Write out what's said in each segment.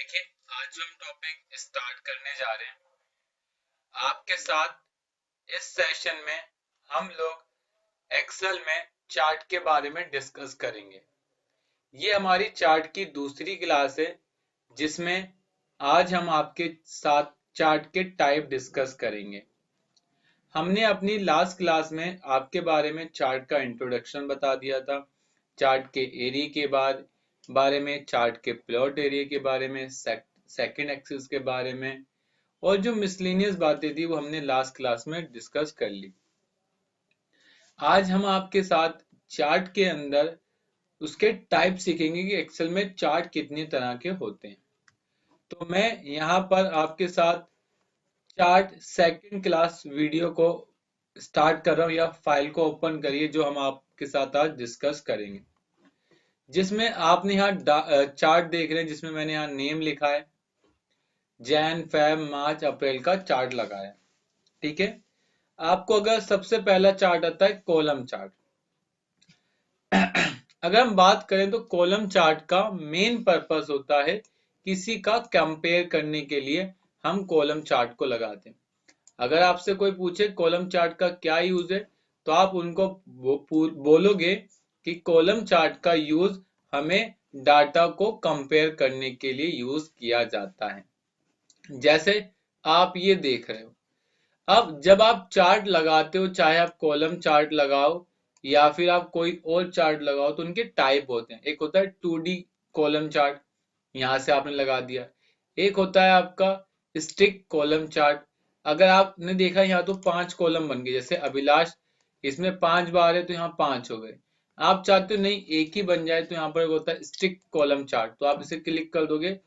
देखिए, आज जो हम टॉपिक स्टार्ट करने जा रहे हैं आपके साथ इस सेशन में, हम लोग एक्सेल में चार्ट के बारे में डिस्कस करेंगे। ये हमारी चार्ट की दूसरी क्लास है जिसमें आज हम आपके साथ चार्ट के टाइप डिस्कस करेंगे। हमने अपनी लास्ट क्लास में आपके बारे में चार्ट का इंट्रोडक्शन बता दिया था, चार्ट के एरिया के बारे में, चार्ट के प्लॉट एरिया के बारे में, सेकंड एक्सिस के बारे में, और जो मिसलेनियस बातें थी वो हमने लास्ट क्लास में डिस्कस कर ली। आज हम आपके साथ चार्ट के अंदर उसके टाइप सीखेंगे कि एक्सेल में चार्ट कितनी तरह के होते हैं। तो मैं यहाँ पर आपके साथ चार्ट सेकंड क्लास वीडियो को स्टार्ट कर रहा हूँ, या फाइल को ओपन करिए जो हम आपके साथ आज डिस्कस करेंगे, जिसमें आपने यहाँ चार्ट देख रहे हैं, जिसमें मैंने यहाँ नेम लिखा है, जैन फेब मार्च अप्रैल का चार्ट लगाया। ठीक है, आपको अगर सबसे पहला चार्ट आता है कॉलम चार्ट। अगर हम बात करें तो कॉलम चार्ट का मेन पर्पस होता है किसी का कंपेयर करने के लिए हम कॉलम चार्ट को लगाते हैं। अगर आपसे कोई पूछे कॉलम चार्ट का क्या यूज है, तो आप उनको बोलोगे कि कॉलम चार्ट का यूज हमें डाटा को कंपेयर करने के लिए यूज किया जाता है। जैसे आप ये देख रहे हो, अब जब आप चार्ट लगाते हो, चाहे आप कॉलम चार्ट लगाओ या फिर आप कोई और चार्ट लगाओ, तो उनके टाइप होते हैं। एक होता है 2D कॉलम चार्ट, यहां से आपने लगा दिया। एक होता है आपका स्टिक कॉलम चार्ट। अगर आपने देखा यहाँ तो 5 कॉलम बन गए, जैसे अभिलाष इसमें 5 बार है तो यहाँ 5 हो गए। आप चाहते हो नहीं एक ही बन जाए, तो यहाँ पर होता है स्टिक कॉलम चार्ट, तो आप इसे क्लिक कर दोगे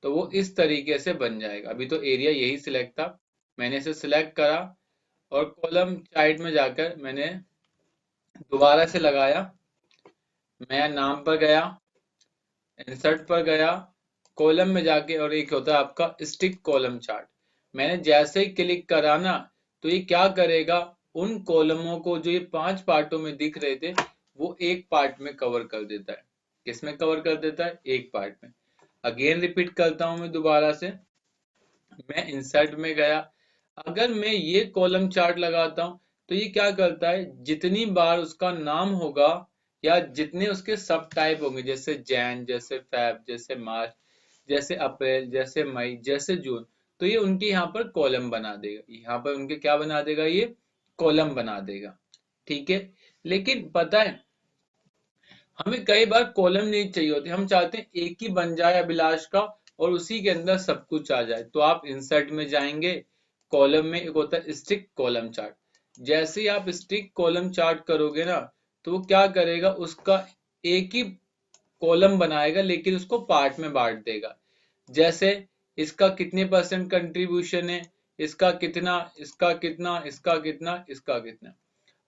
तो वो इस तरीके से बन जाएगा। अभी तो एरिया यही सिलेक्ट था, मैंने इसे सिलेक्ट करा और कॉलम चार्ट में जाकर मैंने दोबारा से लगाया। मैं नाम पर गया, इंसर्ट पर गया, कॉलम में जाके, और एक होता है आपका स्टिक कॉलम चार्ट। मैंने जैसे ही क्लिक करा ना, तो ये क्या करेगा, उन कॉलमों को जो ये 5 पार्टों में दिख रहे थे वो एक पार्ट में कवर कर देता है। किसमें कवर कर देता है? एक पार्ट में। अगेन रिपीट करता हूं मैं दोबारा से, मैं इंसर्ट में गया। अगर मैं ये कॉलम चार्ट लगाता हूं तो ये क्या करता है, जितनी बार उसका नाम होगा या जितने उसके सब टाइप होंगे, जैसे जैन, जैसे फेब, जैसे मार्च, जैसे अप्रैल, जैसे मई, जैसे जून, तो ये उनके यहाँ पर कॉलम बना देगा। यहाँ पर उनके क्या बना देगा? ये कॉलम बना देगा। ठीक है, लेकिन पता है हमें कई बार कॉलम नहीं चाहिए होती, हम चाहते हैं एक ही बन जाए अभिलाष का और उसी के अंदर सब कुछ आ जाए। तो आप इंसर्ट में जाएंगे, कॉलम में एक होता है स्टिक कॉलम चार्ट। जैसे ही आप स्टिक कॉलम चार्ट करोगे ना, तो वो क्या करेगा, उसका एक ही कॉलम बनाएगा लेकिन उसको पार्ट में बांट देगा। जैसे इसका कितने परसेंट कंट्रीब्यूशन है, इसका कितना, इसका कितना, इसका कितना, इसका कितना।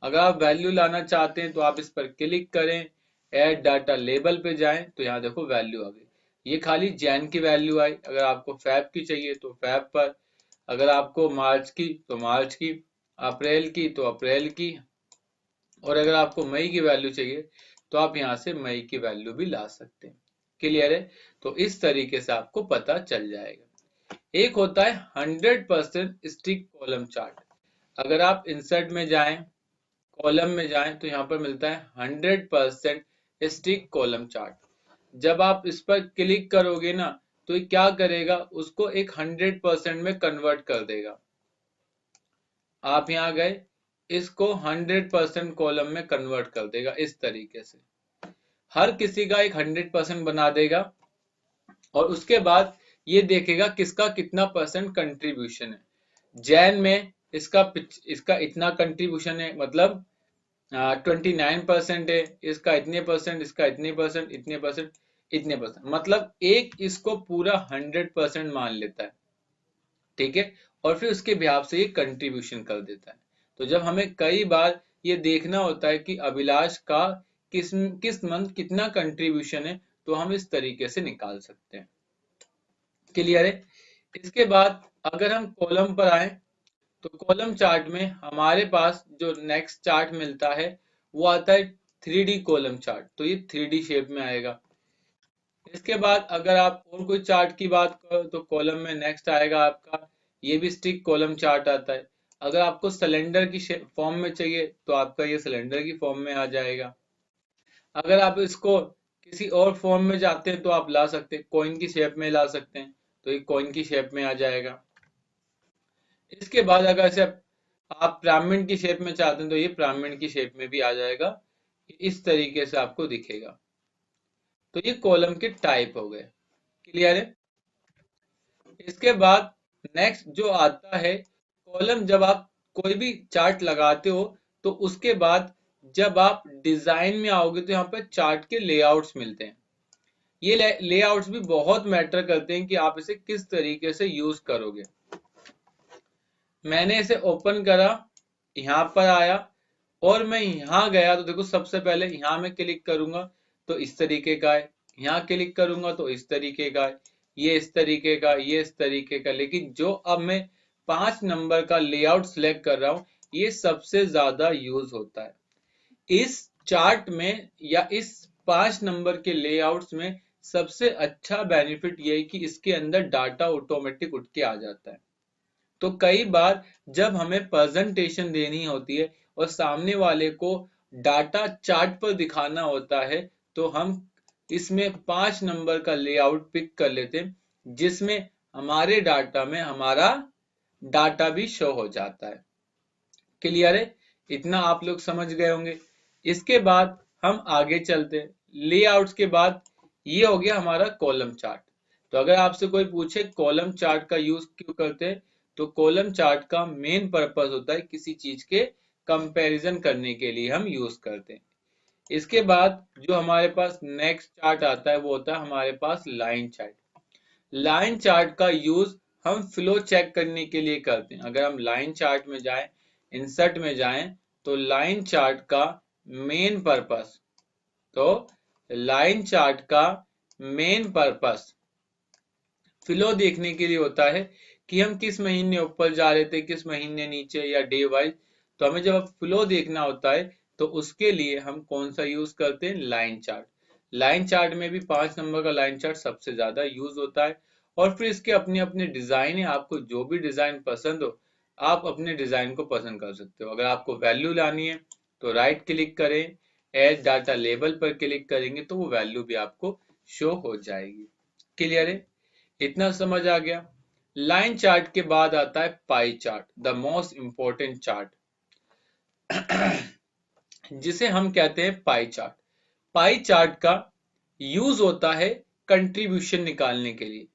अगर आप वैल्यू लाना चाहते हैं तो आप इस पर क्लिक करें, ऐड डाटा लेबल पे जाएं, तो यहाँ देखो वैल्यू आ गई। ये खाली जैन की वैल्यू आई। अगर आपको फैब की चाहिए तो फैब पर, अगर आपको मार्च की तो मार्च की, अप्रैल की तो अप्रैल की, और अगर आपको मई की वैल्यू चाहिए तो आप यहाँ से मई की वैल्यू भी ला सकते हैं। क्लियर है? तो इस तरीके से आपको पता चल जाएगा। एक होता है 100% स्टिक कॉलम चार्ट। अगर आप इंसर्ट में जाएं, कॉलम में जाएं, तो यहाँ पर मिलता है 100% स्टिक कॉलम चार्ट। जब आप इस पर क्लिक करोगे ना, तो ये क्या करेगा, उसको एक 100% में कन्वर्ट कर देगा। आप यहाँ गए, इसको 100% कॉलम में कन्वर्ट कर देगा। इस तरीके से हर किसी का एक 100% बना देगा, और उसके बाद ये देखेगा किसका कितना परसेंट कंट्रीब्यूशन है। जैन में इसका इतना कंट्रीब्यूशन है, मतलब 29% है, इसका इतने परसेंट, इसका इतने परसेंट, इतने परसेंट, इतने परसेंट, मतलब एक इसको पूरा 100% मान लेता है। ठीक है, और फिर उसके हिसाब से ये कंट्रीब्यूशन कर देता है। तो जब हमें कई बार ये देखना होता है कि अभिलाष का किस किस मंथ कितना कंट्रीब्यूशन है, तो हम इस तरीके से निकाल सकते हैं। क्लियर है? इसके बाद अगर हम कॉलम पर आए, तो कॉलम चार्ट में हमारे पास जो नेक्स्ट चार्ट मिलता है वो आता है 3D कॉलम चार्ट। तो ये 3D शेप में आएगा। इसके बाद अगर आप और कोई चार्ट की बात करो तो कॉलम में नेक्स्ट आएगा आपका, ये भी स्टिक कॉलम चार्ट आता है। अगर आपको सिलेंडर की फॉर्म में चाहिए तो आपका ये सिलेंडर की फॉर्म में आ जाएगा। अगर आप इसको किसी और फॉर्म में जाते हैं तो आप ला सकते हैं, कॉइन की शेप में ला सकते हैं, तो ये कॉइन की शेप में आ जाएगा। इसके बाद अगर इसे आप पिरामिड की शेप में चाहते हैं तो ये पिरामिड की शेप में भी आ जाएगा, इस तरीके से आपको दिखेगा। तो ये कॉलम के टाइप हो गए। क्लियर है? इसके बाद नेक्स्ट जो आता है कॉलम, जब आप कोई भी चार्ट लगाते हो तो उसके बाद जब आप डिजाइन में आओगे तो यहाँ पे चार्ट के लेआउट्स मिलते हैं। ये लेआउट्स भी बहुत मैटर करते हैं कि आप इसे किस तरीके से यूज करोगे। मैंने इसे ओपन करा, यहाँ पर आया और मैं यहाँ गया तो देखो सबसे पहले यहाँ मैं क्लिक करूंगा तो इस तरीके का है, यहाँ क्लिक करूंगा तो इस तरीके का है, ये इस तरीके का, ये इस तरीके का। लेकिन जो अब मैं 5 नंबर का लेआउट सिलेक्ट कर रहा हूँ ये सबसे ज्यादा यूज होता है। इस चार्ट में या इस 5 नंबर के लेआउट्स में सबसे अच्छा बेनिफिट ये है कि इसके अंदर डाटा ऑटोमेटिक उठ के आ जाता है। तो कई बार जब हमें प्रेजेंटेशन देनी होती है और सामने वाले को डाटा चार्ट पर दिखाना होता है तो हम इसमें 5 नंबर का लेआउट पिक कर लेते हैं, जिसमें हमारे डाटा में हमारा डाटा भी शो हो जाता है। क्लियर है? इतना आप लोग समझ गए होंगे। इसके बाद हम आगे चलते हैं। लेआउट्स के बाद ये हो गया हमारा कॉलम चार्ट। तो अगर आपसे कोई पूछे कॉलम चार्ट का यूज क्यों करते हैं, तो कॉलम चार्ट का मेन पर्पस होता है किसी चीज के कंपैरिजन करने के लिए हम यूज करते हैं। इसके बाद जो हमारे पास नेक्स्ट चार्ट आता है वो होता है हमारे पास लाइन चार्ट। लाइन चार्ट का यूज हम फ्लो चेक करने के लिए करते हैं। अगर हम लाइन चार्ट में जाएं, इंसर्ट में जाएं, तो लाइन चार्ट का मेन पर्पस तो लाइन चार्ट का मेन पर्पस फ्लो देखने के लिए होता है कि हम किस महीने ऊपर जा रहे थे, किस महीने नीचे, या डे वाइज। तो हमें जब फ्लो देखना होता है तो उसके लिए हम कौन सा यूज करते हैं, लाइन चार्ट। लाइन चार्ट में भी 5 नंबर का लाइन चार्ट सबसे ज्यादा यूज होता है। और फिर इसके अपने अपने डिजाइन है, आपको जो भी डिजाइन पसंद हो आप अपने डिजाइन को पसंद कर सकते हो। अगर आपको वैल्यू लानी है तो राइट क्लिक करें, एड डाटा लेबल पर क्लिक करेंगे तो वो वैल्यू भी आपको शो हो जाएगी। क्लियर है? इतना समझ आ गया। लाइन चार्ट के बाद आता है pie chart, the most important chart, जिसे हम कहते हैं पाई चार्ट। पाई चार्ट का यूज होता है कंट्रीब्यूशन निकालने के लिए।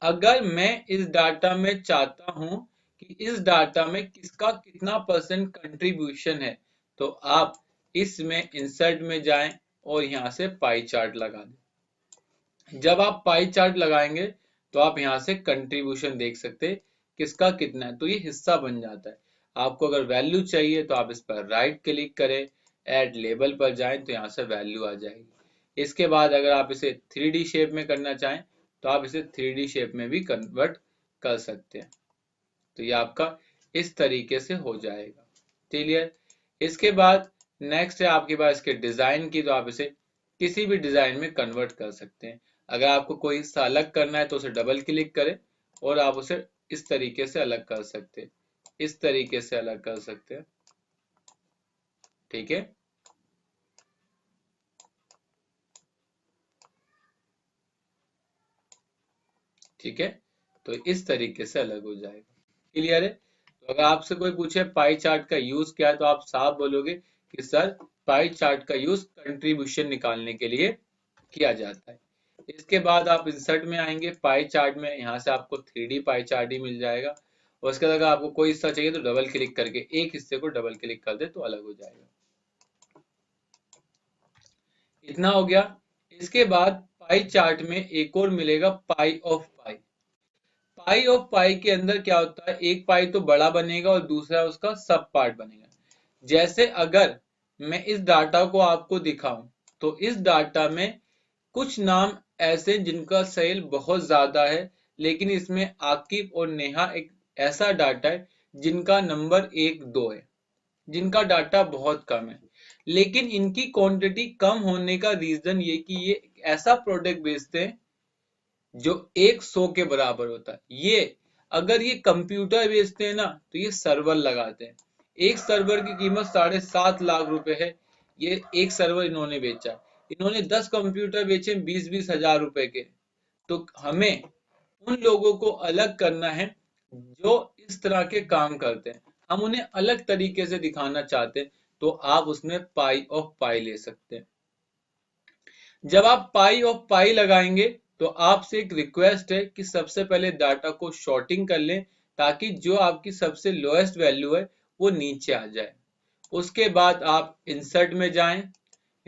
अगर मैं इस डाटा में चाहता हूं कि इस डाटा में किसका कितना परसेंट कंट्रीब्यूशन है, तो आप इसमें इंसर्ट में जाएं और यहां से पाई चार्ट लगा दें। जब आप पाई चार्ट लगाएंगे तो आप यहां से कंट्रीब्यूशन देख सकते हैं किसका कितना है, तो ये हिस्सा बन जाता है। आपको अगर वैल्यू चाहिए तो आप इस पर राइट क्लिक करें, ऐड लेबल पर जाएं तो यहाँ से वैल्यू आ जाएगी। इसके बाद अगर आप इसे 3D शेप में करना चाहें तो आप इसे 3D शेप में भी कन्वर्ट कर सकते हैं। तो ये आपका इस तरीके से हो जाएगा। क्लियर? इसके बाद नेक्स्ट है आपके पास इसके डिजाइन की, तो आप इसे किसी भी डिजाइन में कन्वर्ट कर सकते हैं। अगर आपको कोई हिस्सा अलग करना है तो उसे डबल क्लिक करें और आप उसे इस तरीके से अलग कर सकते हैं, इस तरीके से अलग कर सकते हैं। ठीक है? ठीक है, तो इस तरीके से अलग हो जाएगा। क्लियर है? तो अगर आपसे कोई पूछे पाई चार्ट का यूज क्या है तो आप साफ बोलोगे कि सर पाई चार्ट का यूज कंट्रीब्यूशन निकालने के लिए किया जाता है। इसके बाद आप इंसर्ट में आएंगे, पाई चार्ट में यहाँ से आपको 3D पाई चार्ट ही मिल जाएगा। और उसके बाद अगर आपको कोई हिस्सा चाहिए तो डबल क्लिक करके एक हिस्से को डबल क्लिक कर दे तो अलग हो जाएगा। इतना हो गया। इसके बाद पाई चार्ट में एक और मिलेगा, पाई ऑफ पाई। पाई ऑफ पाई के अंदर क्या होता है, एक पाई तो बड़ा बनेगा और दूसरा उसका सब पार्ट बनेगा। जैसे अगर मैं इस डाटा को आपको दिखाऊं तो इस डाटा में कुछ नाम ऐसे जिनका सेल बहुत ज्यादा है, लेकिन इसमें आकिब और नेहा एक ऐसा डाटा है जिनका नंबर 1 2 है, जिनका डाटा बहुत कम है। लेकिन इनकी क्वांटिटी कम होने का रीजन ये कि ये ऐसा प्रोडक्ट बेचते हैं जो 100 के बराबर होता है। ये अगर ये कंप्यूटर बेचते हैं ना तो ये सर्वर लगाते हैं। एक सर्वर की कीमत 7.5 लाख रुपए है। ये एक सर्वर इन्होंने बेचा। इन्होंने 10 कंप्यूटर बेचे 20-20 हजार रुपए के। तो हमें उन लोगों को अलग करना है जो इस तरह के काम करते हैं। हम उन्हें अलग तरीके से दिखाना चाहते हैं, तो आप उसमें पाई ऑफ पाई ले सकते हैं। जब आप पाई ऑफ पाई लगाएंगे तो आपसे एक रिक्वेस्ट है कि सबसे पहले डाटा को शॉर्टिंग कर लें, ताकि जो आपकी सबसे लोएस्ट वैल्यू है वो नीचे आ जाए। उसके बाद आप इंसर्ट में जाएं,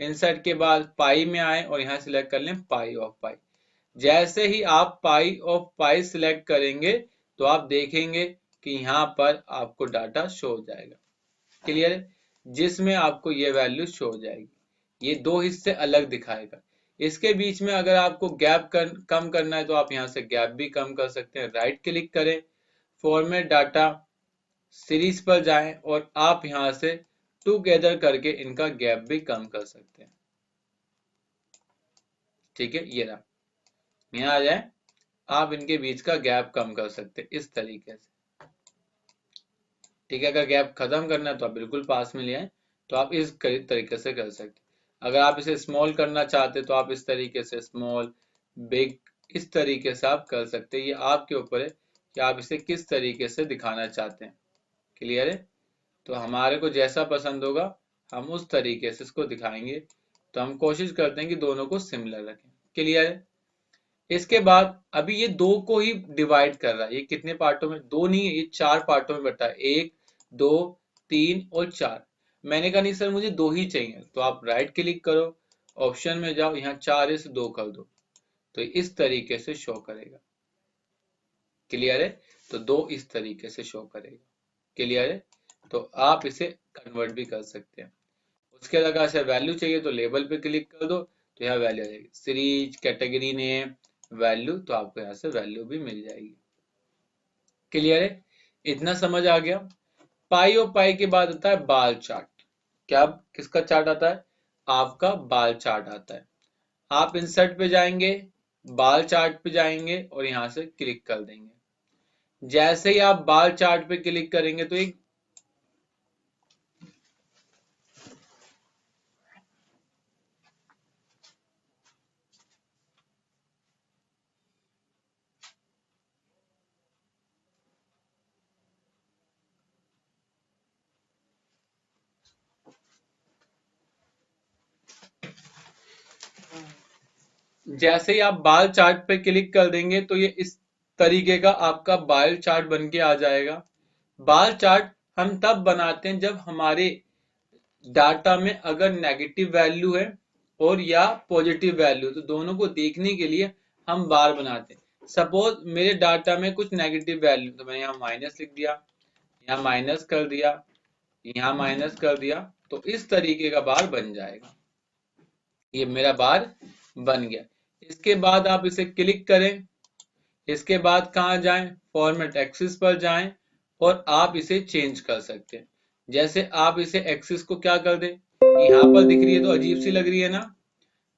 इंसर्ट के बाद पाई में आए और यहाँ सिलेक्ट कर लें पाई ऑफ पाई। जैसे ही आप पाई ऑफ पाई सिलेक्ट करेंगे तो आप देखेंगे कि यहाँ पर आपको डाटा शो हो जाएगा। क्लियर है? जिसमें आपको ये वैल्यू शो हो जाएगी। ये दो हिस्से अलग दिखाएगा। इसके बीच में अगर आपको गैप कम करना है तो आप यहाँ से गैप भी कम कर सकते हैं। राइट क्लिक करें, फॉर्मेट डाटा, सीरीज पर जाएं और आप यहाँ से टुगेदर करके इनका गैप भी कम कर सकते हैं। ठीक है, ये रहा। यहाँ आ जाए, आप इनके बीच का गैप कम कर सकते हैं इस तरीके से। ठीक है, अगर गैप खत्म करना है तो आप बिल्कुल पास में ले आए, तो आप इस तरीके से कर सकते हैं। अगर आप इसे स्मॉल करना चाहते हैं तो आप इस तरीके से स्मॉल, बिग, इस तरीके से आप कर सकते हैं। ये आपके ऊपर है कि आप इसे किस तरीके से दिखाना चाहते हैं। क्लियर है? तो हमारे को जैसा पसंद होगा हम उस तरीके से इसको दिखाएंगे। तो हम कोशिश करते हैं कि दोनों को सिमिलर रखें। क्लियर है? इसके बाद अभी ये दो को ही डिवाइड कर रहा है। ये कितने पार्टों में? दो नहीं है, ये 4 पार्टों में बटा है। 1, 2, 3 और 4। मैंने कहा नहीं सर मुझे 2 ही चाहिए, तो आप राइट क्लिक करो, ऑप्शन में जाओ, यहाँ 4 है, 2 कर दो, तो इस तरीके से शो करेगा। क्लियर है? तो 2 इस तरीके से शो करेगा। क्लियर है? तो आप इसे कन्वर्ट भी कर सकते हैं। उसके अगर से वैल्यू चाहिए तो लेबल पे क्लिक कर दो, तो यहाँ वैल्यू आ जाएगी। सीरीज, कैटेगरी नेम, वैल्यू, तो आपको यहाँ से वैल्यू भी मिल जाएगी। क्लियर है? इतना समझ आ गया? पाई और पाई के बाद आता है बाल चार्ट। क्या किसका चार्ट आता है? आपका बाल चार्ट आता है। आप इंसर्ट पे जाएंगे, बाल चार्ट पे जाएंगे और यहाँ से क्लिक कर देंगे। जैसे ही आप बाल चार्ट पे क्लिक करेंगे तो एक जैसे ही आप बाल चार्ट पे क्लिक कर देंगे तो ये इस तरीके का आपका बाल चार्ट बन के आ जाएगा। बाल चार्ट हम तब बनाते हैं जब हमारे डाटा में अगर नेगेटिव वैल्यू है और या पॉजिटिव वैल्यू, तो दोनों को देखने के लिए हम बार बनाते हैं। सपोज मेरे डाटा में कुछ नेगेटिव वैल्यू, तो मैंने यहाँ माइनस लिख दिया, यहाँ माइनस कर दिया, यहाँ माइनस कर दिया, तो इस तरीके का बार बन जाएगा। ये मेरा बार बन गया। इसके बाद आप इसे क्लिक करें, इसके बाद कहाँ जाएं? फॉर्मेट एक्सिस पर जाएं और आप इसे चेंज कर सकते हैं। जैसे आप इसे एक्सिस को क्या कर दें, यहाँ पर दिख रही है तो अजीब सी लग रही है ना,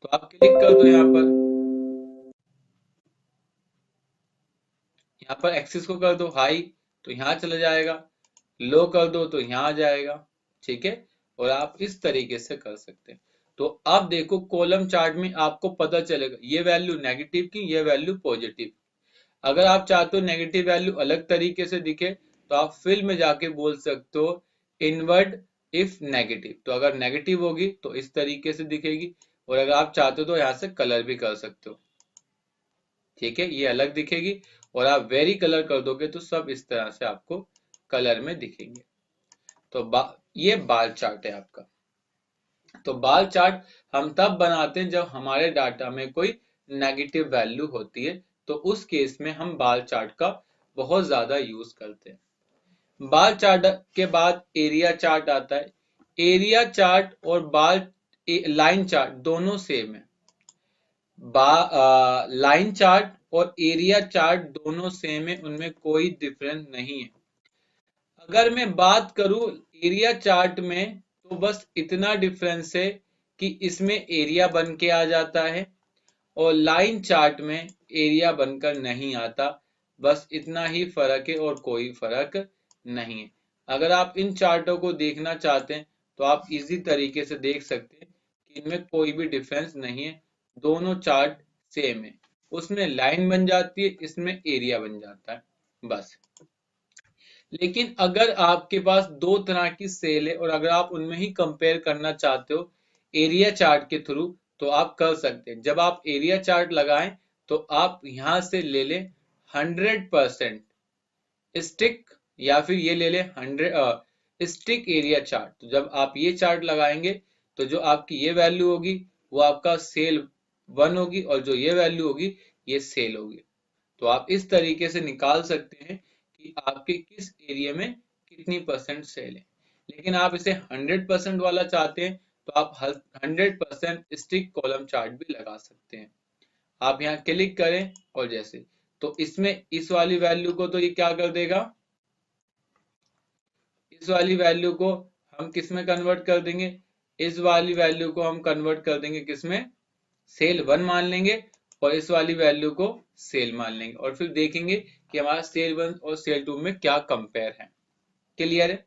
तो आप क्लिक कर दो यहाँ पर एक्सिस को कर दो हाई, तो यहाँ चला जाएगा। लो कर दो तो यहाँ आ जाएगा। ठीक है, और आप इस तरीके से कर सकते हैं। तो अब देखो कॉलम चार्ट में आपको पता चलेगा ये वैल्यू नेगेटिव की, ये वैल्यू पॉजिटिव। अगर आप चाहते हो नेगेटिव वैल्यू अलग तरीके से दिखे तो आप फिल में जाके बोल सकते हो इनवर्ट इफ नेगेटिव। तो अगर नेगेटिव होगी तो इस तरीके से दिखेगी, और अगर आप चाहते हो तो यहाँ से कलर भी कर सकते हो। ठीक है, ये अलग दिखेगी, और आप वेरी कलर कर दोगे तो सब इस तरह से आपको कलर में दिखेंगे। तो ये बाल चार्ट है आपका। तो बाल चार्ट हम तब बनाते हैं जब हमारे डाटा में कोई नेगेटिव वैल्यू होती है, तो उस केस में हम बाल चार्ट का बहुत ज्यादा यूज करते हैं। बाल चार्ट के बाद एरिया चार्ट आता है। एरिया चार्ट और लाइन चार्ट दोनों सेम है। लाइन चार्ट और एरिया चार्ट दोनों सेम है, उनमें कोई डिफरेंस नहीं है। अगर मैं बात करूं एरिया चार्ट में, तो बस इतना डिफरेंस है कि इसमें एरिया बन के आ जाता है और लाइन चार्ट में एरिया बनकर नहीं आता। बस इतना ही फर्क है और कोई फर्क नहीं है। अगर आप इन चार्टों को देखना चाहते हैं तो आप इजी तरीके से देख सकते हैं कि इनमें कोई भी डिफरेंस नहीं है, दोनों चार्ट सेम है। उसमें लाइन बन जाती है, इसमें एरिया बन जाता है बस। लेकिन अगर आपके पास दो तरह की सेल है और अगर आप उनमें ही कंपेयर करना चाहते हो एरिया चार्ट के थ्रू, तो आप कर सकते हैं। जब आप एरिया चार्ट लगाएं तो आप यहां से ले लें 100% स्टिक, या फिर ये ले लें 100 स्टिक एरिया चार्ट। तो जब आप ये चार्ट लगाएंगे तो जो आपकी ये वैल्यू होगी वो आपका सेल 1 होगी और जो ये वैल्यू होगी ये सेल होगी। तो आप इस तरीके से निकाल सकते हैं कि आपके किस एरिया में कितनी परसेंट सेल है। लेकिन आप इसे 100% वाला चाहते हैं तो आप 100% स्टिक कॉलम चार्ट भी लगा सकते हैं। आप यहाँ क्लिक करें और जैसे, तो इसमें इस वाली वैल्यू को तो ये क्या कर देगा, इस वाली वैल्यू को हम किस में कन्वर्ट कर देंगे, इस वाली वैल्यू को हम कन्वर्ट कर देंगे किसमें, सेल 1 मान लेंगे और इस वाली वैल्यू को सेल मान लेंगे और फिर देखेंगे कि हमारा सेल 1 और सेल 2 में क्या कंपेयर है। क्लियर है?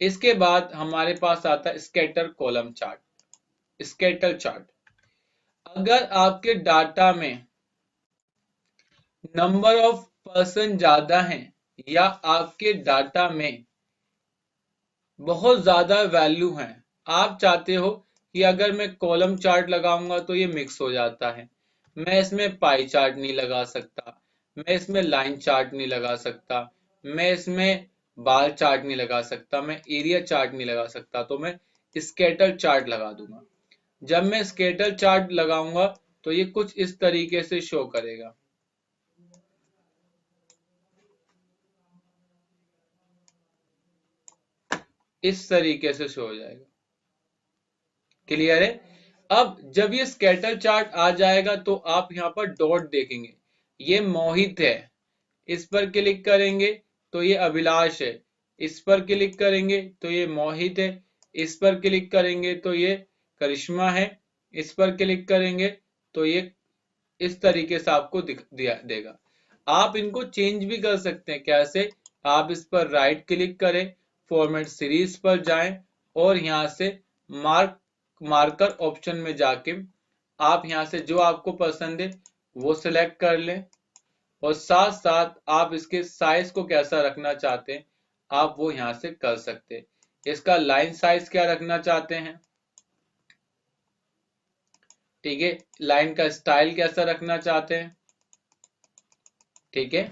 इसके बाद हमारे पास आता है scatter column chart. Scatter chart, अगर आपके डाटा में नंबर ऑफ पर्सन ज्यादा हैं या आपके डाटा में बहुत ज्यादा वैल्यू है, आप चाहते हो कि अगर मैं कॉलम चार्ट लगाऊंगा तो ये मिक्स हो जाता है, मैं इसमें पाई चार्ट नहीं लगा सकता, मैं इसमें लाइन चार्ट नहीं लगा सकता, मैं इसमें बार चार्ट नहीं लगा सकता, मैं एरिया चार्ट नहीं लगा सकता, तो मैं स्कैटर चार्ट लगा दूंगा। जब मैं स्कैटर चार्ट लगाऊंगा तो ये कुछ इस तरीके से शो करेगा। इस तरीके से शो हो जाएगा। क्लियर है? अब जब ये स्कैटर चार्ट आ जाएगा तो आप यहाँ पर डॉट देखेंगे, ये मोहित है, इस पर क्लिक करेंगे तो ये अभिलाष है, इस पर क्लिक करेंगे तो ये मोहित है, इस पर क्लिक करेंगे तो ये करिश्मा है, इस पर क्लिक करेंगे तो ये इस तरीके से आपको देगा। आप इनको चेंज भी कर सकते हैं। कैसे? आप इस पर राइट क्लिक करें, फॉर्मेट सीरीज पर जाएं और यहाँ से मार्कर ऑप्शन में जाके आप यहाँ से जो आपको पसंद है वो सिलेक्ट कर लें और साथ साथ आप इसके साइज को कैसा रखना चाहते हैं आप वो यहाँ से कर सकते हैं। इसका लाइन साइज क्या रखना चाहते हैं, ठीक है, लाइन का स्टाइल कैसा रखना चाहते हैं, ठीक है,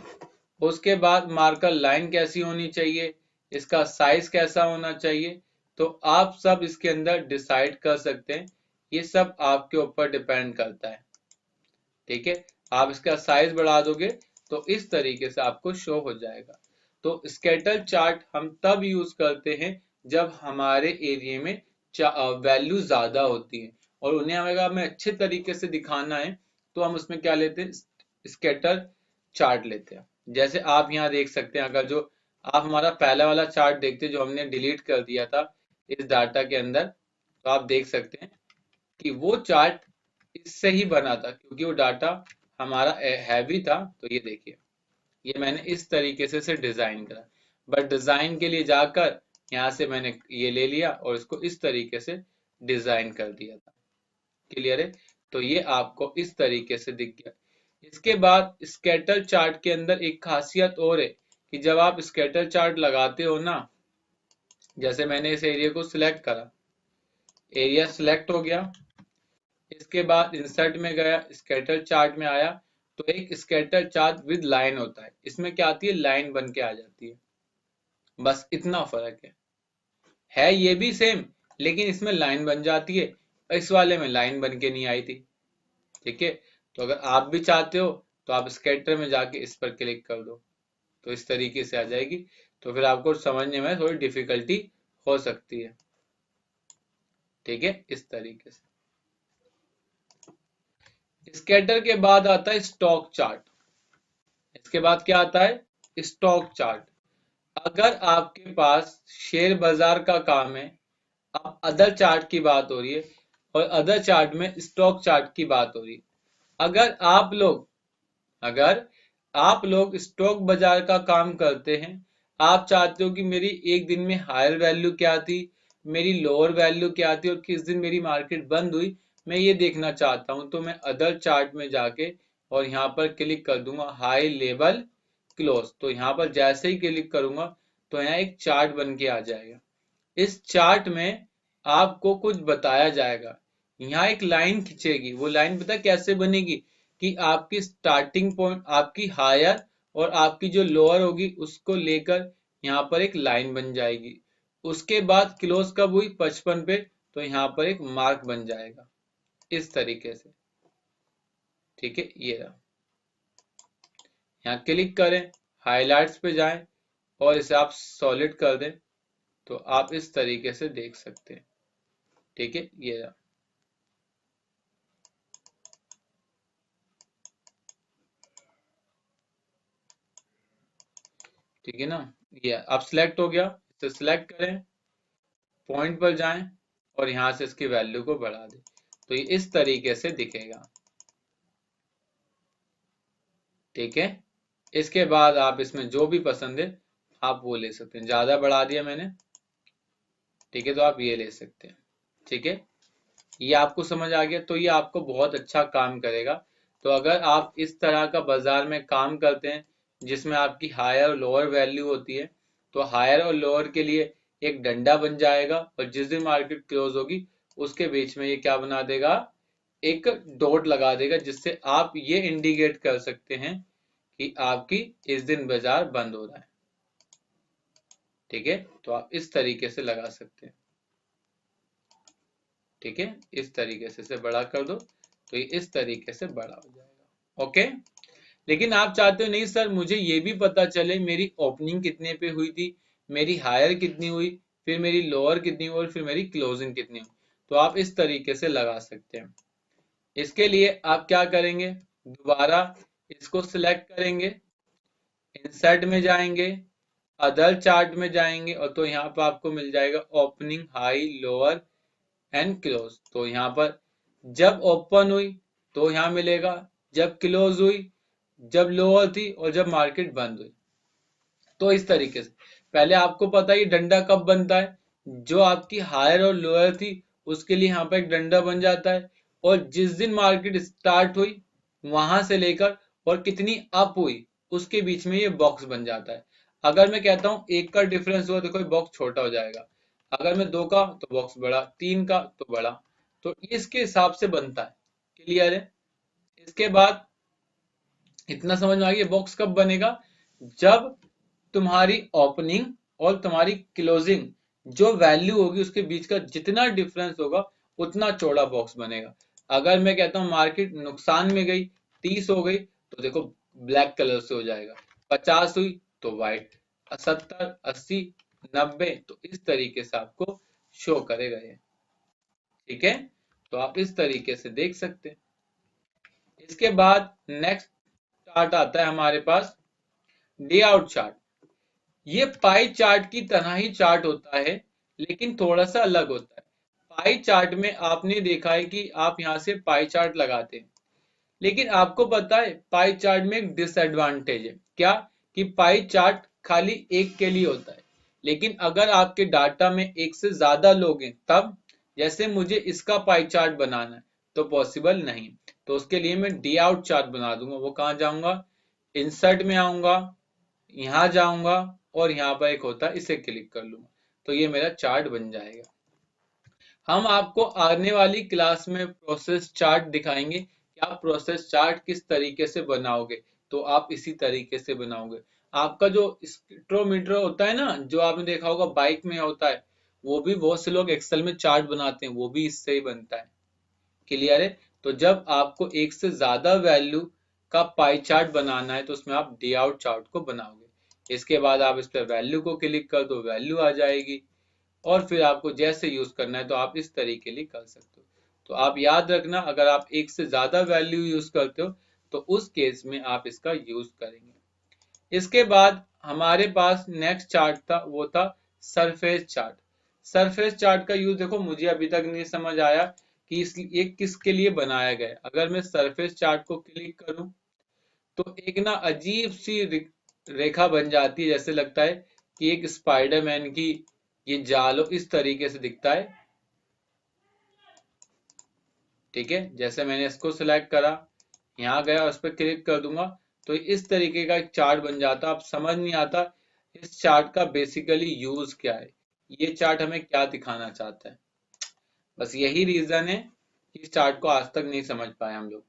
उसके बाद मार्कर लाइन कैसी होनी चाहिए, इसका साइज कैसा होना चाहिए, तो आप सब इसके अंदर डिसाइड कर सकते हैं। ये सब आपके ऊपर डिपेंड करता है, ठीक है। आप इसका साइज बढ़ा दोगे तो इस तरीके से आपको शो हो जाएगा। तो स्कैटर चार्ट हम तब यूज करते हैं जब हमारे एरिया में वैल्यू ज्यादा होती है और उन्हें हमें अच्छे तरीके से दिखाना है तो हम उसमें क्या लेते हैं, स्कैटर चार्ट लेते हैं। जैसे आप यहाँ देख सकते हैं, अगर जो आप हमारा पहला वाला चार्ट देखते जो हमने डिलीट कर दिया था इस डाटा के अंदर, तो आप देख सकते हैं कि वो चार्ट इससे ही बना था क्योंकि वो डाटा हमारा हैवी था। तो ये देखिए, ये मैंने इस तरीके से डिजाइन करा, बट डिजाइन के लिए जाकर यहाँ से मैंने ये ले लिया और इसको इस तरीके से डिजाइन कर दिया था। क्लियर है? तो ये आपको इस तरीके से दिख गया। इसके बाद स्कैटर चार्ट के अंदर एक खासियत और है कि जब आप स्कैटर चार्ट लगाते हो ना, जैसे मैंने इस एरिया को सिलेक्ट करा, एरिया सिलेक्ट हो गया, इसके बाद इंसर्ट में गया, स्कैटर चार्ट में आया, तो एक स्कैटर चार्ट विद लाइन होता है, इसमें क्या आती है, लाइन बन के आ जाती है। बस इतना फर्क है ये भी सेम, लेकिन इसमें लाइन बन जाती है, इस वाले में लाइन बन के नहीं आई थी। ठीक है, तो अगर आप भी चाहते हो तो आप स्कैटर में जाके इस पर क्लिक कर दो तो इस तरीके से आ जाएगी। तो फिर आपको समझने में थोड़ी डिफिकल्टी हो सकती है। ठीक है, इस तरीके से। स्कैटर के बाद आता है स्टॉक चार्ट। इसके बाद क्या आता है, स्टॉक चार्ट। अगर आपके पास शेयर बाजार का काम है, अब अदर चार्ट की बात हो रही है और अदर चार्ट में स्टॉक चार्ट की बात हो रही है। अगर आप लोग अगर आप लोग स्टॉक बाजार का काम करते हैं, आप चाहते हो कि मेरी एक दिन में हायर वैल्यू क्या थी, मेरी लोअर वैल्यू क्या थी और किस दिन मेरी मार्केट बंद हुई, मैं ये देखना चाहता हूं, तो मैं अदर चार्ट में जाके और यहाँ पर क्लिक कर दूंगा हाई लेवल क्लोज। तो यहाँ पर जैसे ही क्लिक करूंगा तो यहाँ एक चार्ट बन के आ जाएगा। इस चार्ट में आपको कुछ बताया जाएगा, यहाँ एक लाइन खींचेगी, वो लाइन पता कैसे बनेगी कि आपकी स्टार्टिंग पॉइंट, आपकी हायर और आपकी जो लोअर होगी उसको लेकर यहाँ पर एक लाइन बन जाएगी। उसके बाद क्लोज कब हुई 55 पे, तो यहाँ पर एक मार्क बन जाएगा इस तरीके से। ठीक है, ये रहा। यहाँ क्लिक करें, हाइलाइट्स पे जाएं और इसे आप सॉलिड कर दें तो आप इस तरीके से देख सकते हैं। ठीक है, ये रहा। ठीक है ना, ये अब सिलेक्ट हो गया। इसे सिलेक्ट करें, पॉइंट पर जाएं और यहां से इसकी वैल्यू को बढ़ा दें तो ये इस तरीके से दिखेगा। ठीक है, इसके बाद आप इसमें जो भी पसंद है आप वो ले सकते हैं। ज्यादा बढ़ा दिया मैंने, ठीक है, तो आप ये ले सकते हैं। ठीक है, ये आपको समझ आ गया, तो ये आपको बहुत अच्छा काम करेगा। तो अगर आप इस तरह का बाजार में काम करते हैं जिसमें आपकी हायर और लोअर वैल्यू होती है, तो हायर और लोअर के लिए एक डंडा बन जाएगा और जिस दिन मार्केट क्लोज होगी उसके बीच में ये क्या बना देगा, एक डॉट लगा देगा, जिससे आप ये इंडिकेट कर सकते हैं कि आपकी इस दिन बाजार बंद हो रहा है। ठीक है, तो आप इस तरीके से लगा सकते हैं। ठीक है, इस तरीके से इसे बड़ा कर दो तो ये इस तरीके से बड़ा हो जाएगा। ओके, लेकिन आप चाहते हो नहीं सर मुझे ये भी पता चले मेरी ओपनिंग कितने पे हुई थी, मेरी हायर कितनी हुई, फिर मेरी लोअर कितनी हुई और फिर मेरी क्लोजिंग कितनी हुई, तो आप इस तरीके से लगा सकते हैं। इसके लिए आप क्या करेंगे, दोबारा इसको सिलेक्ट करेंगे, इंसर्ट में जाएंगे, अदर चार्ट में जाएंगे और तो यहाँ पर आपको मिल जाएगा opening, high, lower and close. तो यहाँ पर जब ओपन हुई तो यहाँ मिलेगा, जब क्लोज हुई, जब लोअर थी और जब मार्केट बंद हुई। तो इस तरीके से पहले आपको पता है ये डंडा कब बनता है, जो आपकी हायर और लोअर थी उसके लिए यहाँ पर एक डंडा बन जाता है, और जिस दिन मार्केट स्टार्ट हुई वहां से लेकर और कितनी अप हुई उसके बीच में ये बॉक्स बन जाता है। अगर मैं कहता हूँ एक का डिफरेंस हुआ देखो बॉक्स छोटा हो जाएगा, अगर मैं दो का तो बॉक्स बड़ा, तीन का तो बड़ा, तो इसके हिसाब से बनता है। क्लियर है? इसके बाद इतना समझ में आ गया बॉक्स कब बनेगा, जब तुम्हारी ओपनिंग और तुम्हारी क्लोजिंग जो वैल्यू होगी उसके बीच का जितना डिफरेंस होगा उतना चौड़ा बॉक्स बनेगा। अगर मैं कहता हूं मार्केट नुकसान में गई, 30 हो गई, तो देखो ब्लैक कलर से हो जाएगा, 50 हुई तो व्हाइट, 70, 80, 90, तो इस तरीके से आपको शो करेगा ये। ठीक है, तो आप इस तरीके से देख सकते हैं। इसके बाद नेक्स्ट चार्ट आता है हमारे पास, डे आउट चार्ट। ये पाई चार्ट की तरह ही चार्ट होता है लेकिन थोड़ा सा अलग होता है। पाई चार्ट में आपने देखा है कि आप यहाँ से पाई चार्ट लगाते हैं, लेकिन आपको पता है पाई चार्ट में एक डिसएडवांटेज है क्या, कि पाई चार्ट खाली एक के लिए होता है, लेकिन अगर आपके डाटा में एक से ज्यादा लोग हैं तब, जैसे मुझे इसका पाई चार्ट बनाना है तो पॉसिबल नहीं, तो उसके लिए मैं डे आउट चार्ट बना दूंगा। वो कहाँ जाऊंगा, इंसर्ट में आऊंगा, यहाँ जाऊंगा और यहाँ पर एक होता है इसे क्लिक कर लूंगा तो ये मेरा चार्ट बन जाएगा। हम आपको आने वाली क्लास में प्रोसेस चार्ट दिखाएंगे कि आप प्रोसेस चार्ट किस तरीके से बनाओगे, तो आप इसी तरीके से बनाओगे। आपका जो स्पेक्ट्रोमीटर होता है ना, जो आपने देखा होगा बाइक में होता है, वो भी बहुत से लोग एक्सेल में चार्ट बनाते हैं, वो भी इससे ही बनता है। क्लियर है? तो जब आपको एक से ज्यादा वैल्यू का पाई चार्ट बनाना है तो उसमें आप डे आउट चार्ट को बनाओगे। इसके बाद आप इस पर वैल्यू को क्लिक कर दो, वैल्यू आ जाएगी और फिर आपको जैसे यूज करना है तो आप इस तरीके लिए कर सकते हो। तो आप याद रखना अगर आप एक से ज्यादा वैल्यू यूज करते हो तो उस केस में आप इसका यूज करेंगे। इसके बाद हमारे पास नेक्स्ट चार्ट था, वो था सरफेस चार्ट। सरफेस चार्ट का यूज देखो मुझे अभी तक नहीं समझ आया कि ये किसके लिए बनाया गया है। अगर मैं सरफेस चार्ट को क्लिक करूं तो एक ना अजीब सी रेखा बन जाती है, जैसे लगता है कि एक स्पाइडरमैन की ये जाल हो, इस तरीके से दिखता है। ठीक है, जैसे मैंने इसको सिलेक्ट करा, यहाँ गया और उस पर क्लिक कर दूंगा तो इस तरीके का एक चार्ट बन जाता। अब समझ नहीं आता इस चार्ट का बेसिकली यूज क्या है, ये चार्ट हमें क्या दिखाना चाहता है। बस यही रीजन है कि इस चार्ट को आज तक नहीं समझ पाए हम लोग।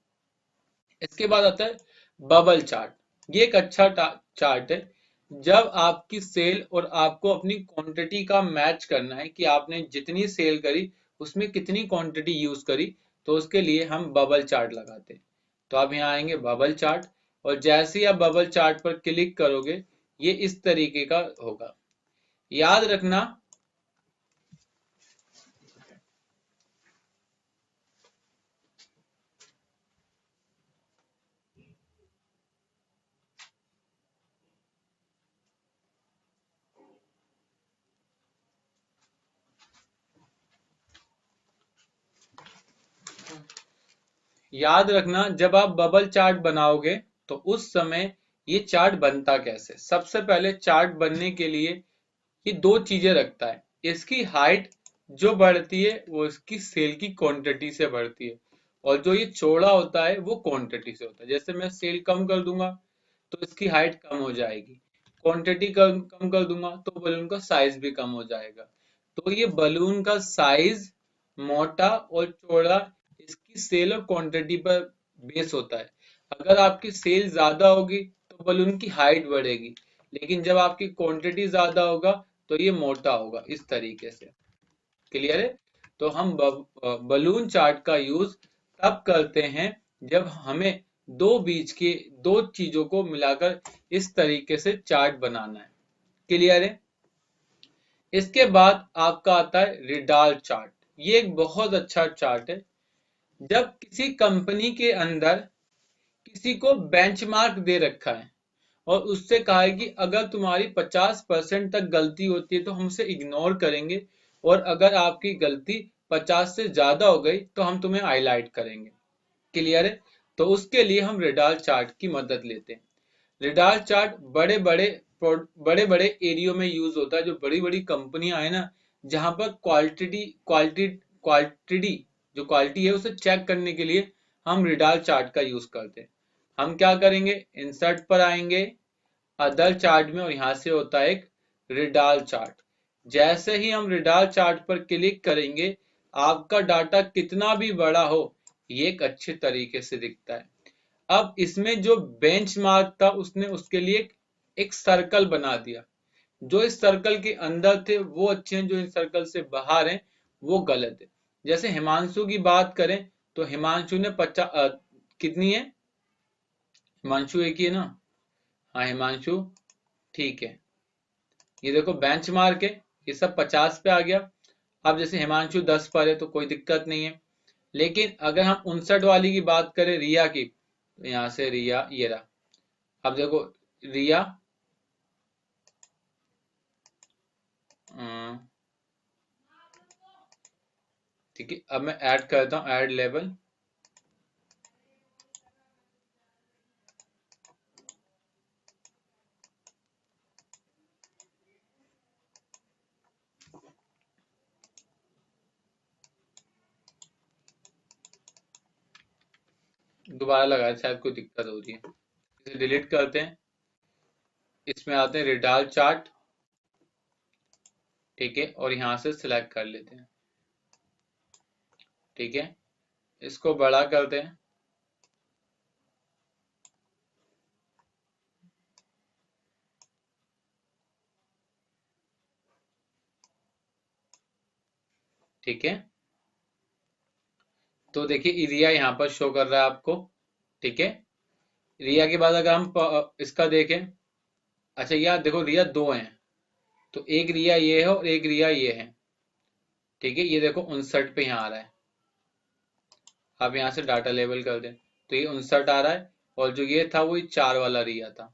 इसके बाद आता है बबल चार्ट। ये एक अच्छा चार्ट है जब आपकी सेल और आपको अपनी क्वांटिटी का मैच करना है कि आपने जितनी सेल करी उसमें कितनी क्वांटिटी यूज करी, तो उसके लिए हम बबल चार्ट लगाते हैं। तो आप यहाँ आएंगे बबल चार्ट, और जैसे ही आप बबल चार्ट पर क्लिक करोगे ये इस तरीके का होगा। याद रखना याद रखना जब आप बबल चार्ट बनाओगे तो उस समय ये चार्ट बनता कैसे। सबसे पहले चार्ट बनने के लिए ये दो चीजें रखता है। इसकी हाइट जो बढ़ती है वो इसकी सेल की क्वांटिटी से बढ़ती है, और जो ये चौड़ा होता है वो क्वांटिटी से होता है। जैसे मैं सेल कम कर दूंगा तो इसकी हाइट कम हो जाएगी, क्वांटिटी कम कर दूंगा तो बलून का साइज भी कम हो जाएगा। तो ये बलून का साइज मोटा और चौड़ा इसकी सेल और क्वांटिटी पर बेस होता है। अगर आपकी सेल ज्यादा होगी तो बलून की हाइट बढ़ेगी, लेकिन जब आपकी क्वांटिटी ज्यादा होगा तो ये मोटा होगा, इस तरीके से। क्लियर है। तो हम बलून चार्ट का यूज तब करते हैं जब हमें दो बीच के दो चीजों को मिलाकर इस तरीके से चार्ट बनाना है। क्लियर है। इसके बाद आपका आता है रिडाल चार्ट। ये एक बहुत अच्छा चार्ट है। जब किसी कंपनी के अंदर किसी को बेंचमार्क दे रखा है और उससे कहा है कि अगर तुम्हारी 50% तक गलती होती है तो हम उसे इग्नोर करेंगे, और अगर आपकी गलती 50 से ज्यादा हो गई तो हम तुम्हें हाईलाइट करेंगे। क्लियर है। तो उसके लिए हम रेडार चार्ट की मदद लेते हैं। रेडार चार्ट बड़े बड़े एरियो में यूज होता है। जो बड़ी बड़ी कंपनियां है ना, जहां पर क्वालिटी जो क्वालिटी है उसे चेक करने के लिए हम रेडार चार्ट का यूज करते हैं। हम क्या करेंगे, इंसर्ट पर आएंगे, अदर चार्ट में, और यहां से होता है एक रिडाल चार्ट। जैसे ही हम रिडाल चार्ट पर क्लिक करेंगे, आपका डाटा कितना भी बड़ा हो ये एक अच्छे तरीके से दिखता है। अब इसमें जो बेंचमार्क था उसने उसके लिए एक सर्कल बना दिया। जो इस सर्कल के अंदर थे वो अच्छे हैं, जो इस सर्कल से बाहर हैं वो गलत है। जैसे हिमांशु की बात करें तो हिमांशु ने 50 कितनी है, हिमांशु एक ही है ना। हाँ हिमांशु, ठीक है। ये देखो बेंचमार्क है, ये सब 50 पे आ गया। अब जैसे हिमांशु 10 पर है तो कोई दिक्कत नहीं है। लेकिन अगर हम 59 वाली की बात करें रिया की, तो यहाँ से रिया ये रहा। अब देखो रिया, ठीक है, अब मैं ऐड करता हूँ, ऐड लेवल। दोबारा लगाया, शायद कोई दिक्कत हो रही है, इसे डिलीट करते हैं। इसमें आते हैं रिडाल चार्ट, ठीक है, और यहाँ से सिलेक्ट कर लेते हैं। ठीक है, इसको बड़ा करते हैं। ठीक है, तो देखिए रिया यहाँ पर शो कर रहा है आपको। ठीक है, रिया के बाद अगर हम इसका देखें, अच्छा यार देखो रिया दो हैं, तो एक रिया ये है और एक रिया ये है। ठीक है, ये देखो 59 पे यहाँ आ रहा है। अब यहाँ से डाटा लेबल कर दें तो ये 59 आ रहा है, और जो ये था वो ये 4 वाला रिया था।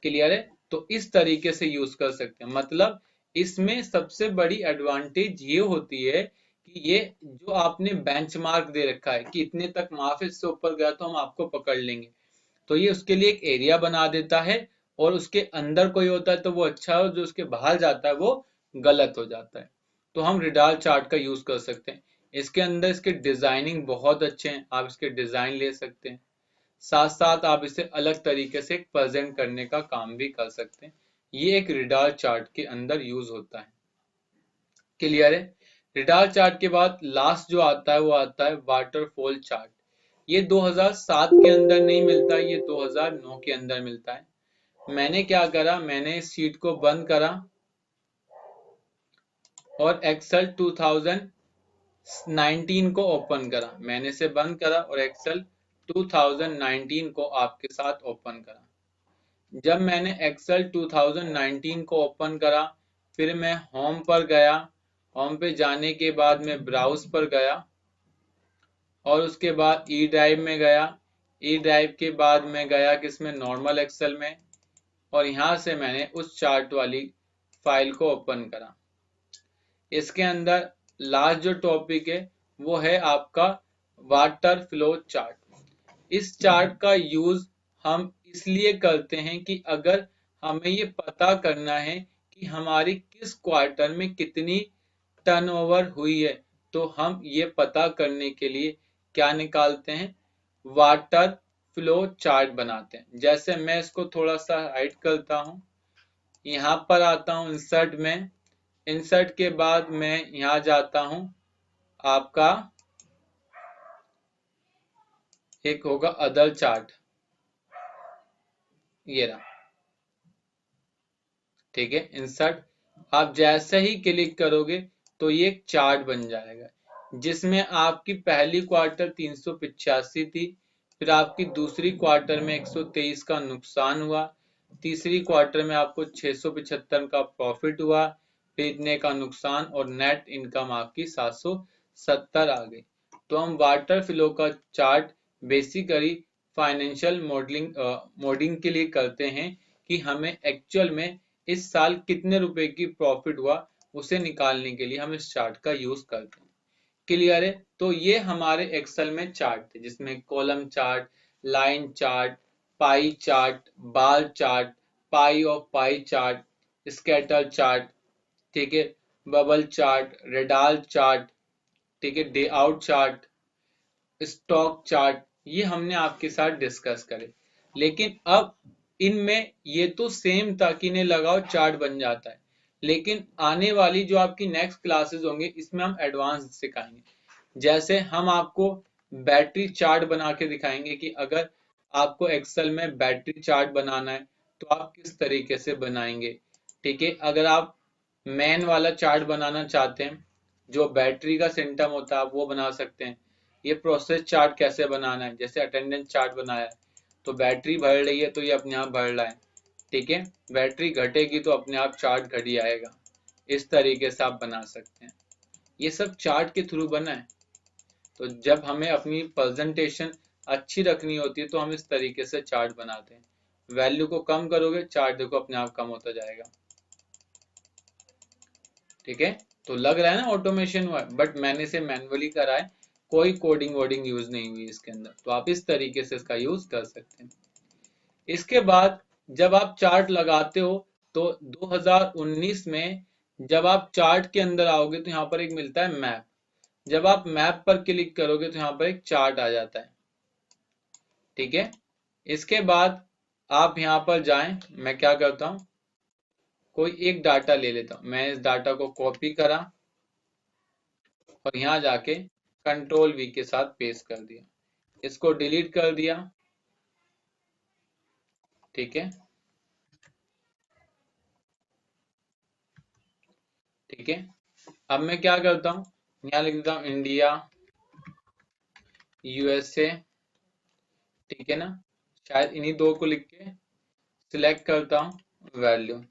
क्लियर है। तो इस तरीके से यूज कर सकते हैं, मतलब इसमें सबसे बड़ी एडवांटेज ये होती है कि ये जो आपने बेंचमार्क दे रखा है कि इतने तक माफ, इससे ऊपर गया तो हम आपको पकड़ लेंगे, तो ये उसके लिए एक एरिया बना देता है, और उसके अंदर कोई होता है तो वो अच्छा है, और जो उसके बाहर जाता है वो गलत हो जाता है। तो हम रिडाल चार्ट का यूज कर सकते हैं। इसके अंदर इसके डिजाइनिंग बहुत अच्छे हैं, आप इसके डिजाइन ले सकते हैं, साथ साथ आप इसे अलग तरीके से प्रेजेंट करने का काम भी कर सकते हैं। ये एक रिडाल चार्ट के अंदर यूज होता है। क्लियर है? रिडाल चार्ट के बाद लास्ट जो आता है वो आता है वाटरफॉल चार्ट। ये 2007 के अंदर नहीं मिलता, ये 2009 के अंदर मिलता है। मैंने क्या करा, मैंने इस शीट को बंद करा और एक्सेल 2019 को ओपन करा। मैंने इसे बंद करा और एक्सेल 2019 को आपके साथ ओपन करा। जब मैंने एक्सेल 2019 को ओपन करा, फिर मैं होम पर गया, होम पे जाने के बाद मैं ब्राउज पर गया, और उसके बाद ई ड्राइव में गया, ई ड्राइव के बाद मैं गया किसमें, नॉर्मल एक्सेल में, और यहां से मैंने उस चार्ट वाली फाइल को ओपन करा। इसके अंदर लास्ट जो टॉपिक है वो है आपका वाटर फ्लो चार्ट। इस चार्ट का यूज हम इसलिए करते हैं कि अगर हमें ये पता करना है कि हमारी किस क्वार्टर में कितनी टर्नओवर हुई है, तो हम ये पता करने के लिए क्या निकालते हैं, वाटर फ्लो चार्ट बनाते हैं। जैसे मैं इसको थोड़ा सा हाइड करता हूँ, यहाँ पर आता हूँ इंसर्ट में, इंसर्ट के बाद मैं यहाँ जाता हूँ, आपका एक होगा अदर चार्ट, ये रहा, ठीक है। इंसर्ट आप जैसे ही क्लिक करोगे तो ये एक चार्ट बन जाएगा, जिसमें आपकी पहली क्वार्टर 385 थी, फिर आपकी दूसरी क्वार्टर में 123 का नुकसान हुआ, तीसरी क्वार्टर में आपको 675 का प्रॉफिट हुआ, फिर इतने का नुकसान, और नेट इनकम आपकी 770 आ गई। तो हम वाटर फ्लो का चार्ट बेसिकली फाइनेंशियल मॉडलिंग के लिए करते हैं कि हमें एक्चुअल में इस साल कितने रुपए की प्रॉफिट हुआ, उसे निकालने के लिए हम इस चार्ट का यूज करते हैं। क्लियर है? तो ये हमारे एक्सेल में चार्ट थे, जिसमें column chart, line chart, pie chart, bar chart, pi of pie chart, scatter chart, ठीक है, बबल चार्ट, रेडाल चार्ट, ठीक है, day out chart, stock chart, ये हमने आपके साथ डिस्कस करे। लेकिन अब इनमें ये तो सेम था कि इन्हें लगाओ चार्ट बन जाता है, लेकिन आने वाली जो आपकी नेक्स्ट क्लासेस होंगे इसमें हम एडवांस सिखाएंगे। जैसे हम आपको बैटरी चार्ट बना के दिखाएंगे कि अगर आपको एक्सेल में बैटरी चार्ट बनाना है तो आप किस तरीके से बनाएंगे, ठीक है। अगर आप मैन वाला चार्ट बनाना चाहते हैं, जो बैटरी का सिम्टम होता है, आप वो बना सकते हैं। ये प्रोसेस चार्ट कैसे बनाना है, जैसे अटेंडेंस चार्ट बनाया है तो बैटरी बढ़ रही है तो ये अपने आप बढ़ रहा है, ठीक है, बैटरी घटेगी तो अपने आप चार्ट घट जाएगा। इस तरीके से आप बना सकते हैं, ये सब चार्ट के थ्रू बना है। तो जब हमें अपनी प्रेजेंटेशन अच्छी रखनी होती है तो हम इस तरीके से चार्ट बनाते हैं। वैल्यू को कम करोगे, चार्ट देखो अपने आप कम होता जाएगा, ठीक है। तो लग रहा है ना ऑटोमेशन हुआ है, बट मैंने इसे मैन्युअली करा है, कोई कोडिंग वोडिंग यूज नहीं हुई इसके अंदर। तो आप इस तरीके से इसका यूज कर सकते हैं। इसके बाद जब आप चार्ट लगाते हो तो 2019 में जब आप चार्ट के अंदर आओगे तो यहाँ पर एक मिलता है मैप। जब आप मैप पर क्लिक करोगे तो यहाँ पर एक चार्ट आ जाता है, ठीक है। इसके बाद आप यहाँ पर जाएं, मैं क्या करता हूँ, कोई एक डाटा ले लेता हूँ, मैं इस डाटा को कॉपी करा और यहाँ जाके कंट्रोल वी के साथ पेस्ट कर दिया, इसको डिलीट कर दिया, ठीक है, ठीक है। अब मैं क्या करता हूँ, यहाँ लिख देता हूँ इंडिया, यूएसए, ठीक है ना, शायद इन्हीं दो को लिख के सिलेक्ट करता हूँ वैल्यू,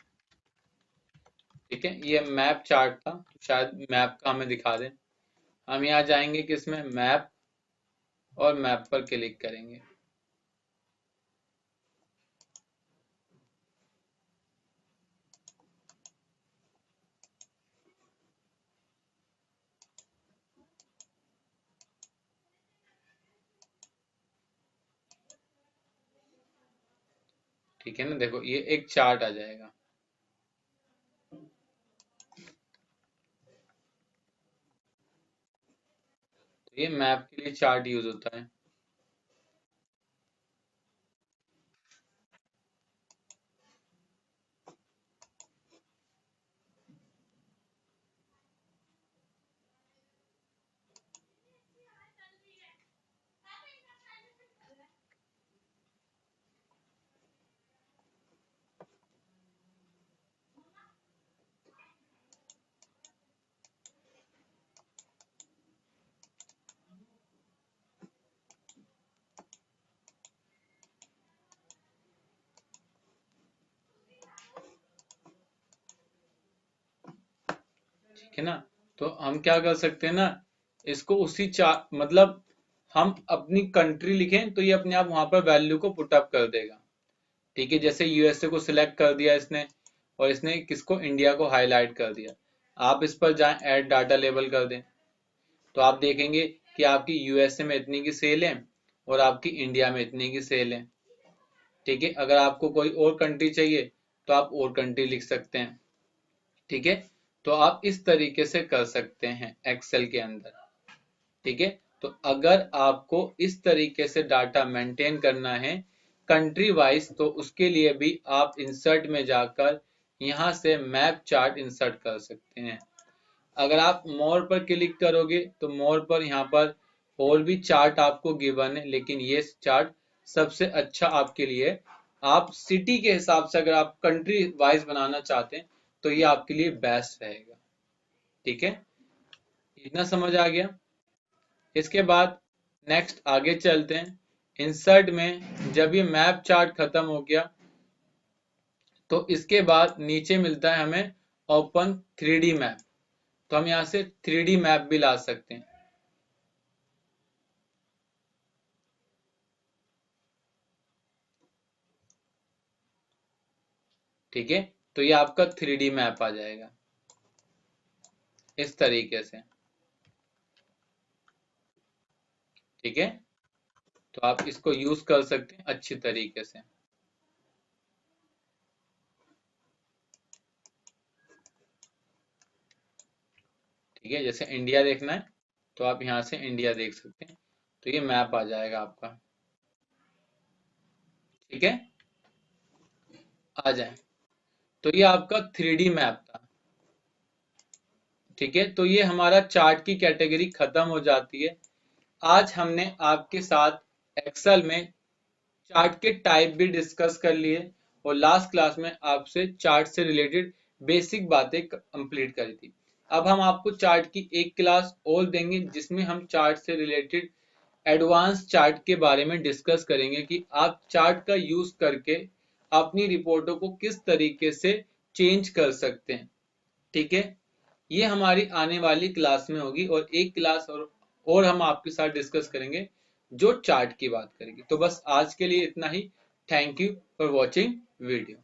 ठीक है। ये मैप चार्ट था, शायद मैप का हमें दिखा दें। हम यहाँ जाएंगे किसमें, मैप, और मैप पर क्लिक करेंगे, ठीक है ना, देखो ये एक चार्ट आ जाएगा। तो ये मैप के लिए चार्ट यूज होता है। ठीक है ना, तो हम क्या कर सकते हैं ना, इसको उसी चार्ट मतलब हम अपनी कंट्री लिखें तो ये अपने आप वहां पर वैल्यू को पुट अप कर देगा। ठीक है, जैसे यूएसए को सिलेक्ट कर दिया इसने, और इसने किसको, इंडिया को हाईलाइट कर दिया। आप इस पर जाएं, ऐड डाटा लेबल कर दें, तो आप देखेंगे कि आपकी यूएसए में इतनी की सेल है और आपकी इंडिया में इतनी की सेल है। ठीक है, अगर आपको कोई और कंट्री चाहिए तो आप और कंट्री लिख सकते हैं। ठीक है, तो आप इस तरीके से कर सकते हैं एक्सेल के अंदर। ठीक है, तो अगर आपको इस तरीके से डाटा मेंटेन करना है कंट्री वाइज, तो उसके लिए भी आप इंसर्ट में जाकर यहां से मैप चार्ट इंसर्ट कर सकते हैं। अगर आप मोर पर क्लिक करोगे तो मोर पर यहाँ पर और भी चार्ट आपको गिवन है, लेकिन ये चार्ट सबसे अच्छा आपके लिए, आप सिटी के हिसाब से अगर आप कंट्री वाइज बनाना चाहते हैं तो ये आपके लिए बेस्ट रहेगा। ठीक है, इतना समझ आ गया। इसके बाद नेक्स्ट आगे चलते हैं। इंसर्ट में जब ये मैप चार्ट खत्म हो गया तो इसके बाद नीचे मिलता है हमें ओपन 3D मैप। तो हम यहाँ से 3D मैप भी ला सकते हैं। ठीक है, तो ये आपका 3D मैप आ जाएगा इस तरीके से। ठीक है, तो आप इसको यूज कर सकते हैं अच्छी तरीके से। ठीक है, जैसे इंडिया देखना है तो आप यहाँ से इंडिया देख सकते हैं, तो ये मैप आ जाएगा आपका। ठीक है, आ जाए, तो ये आपका 3D मैप था। ठीक है, तो ये हमारा चार्ट की कैटेगरी खत्म हो जाती है। आज हमने आपके साथ एक्सेल में चार्ट के टाइप भी डिस्कस कर लिए, और लास्ट क्लास में आपसे चार्ट से रिलेटेड बेसिक बातें कंप्लीट करी थी। अब हम आपको चार्ट की एक क्लास और देंगे जिसमें हम चार्ट से रिलेटेड एडवांस चार्ट के बारे में डिस्कस करेंगे कि आप चार्ट का यूज करके अपनी रिपोर्टों को किस तरीके से चेंज कर सकते हैं। ठीक है, ये हमारी आने वाली क्लास में होगी, और एक क्लास और हम आपके साथ डिस्कस करेंगे जो चार्ट की बात करेगी। तो बस आज के लिए इतना ही। Thank you for watching video.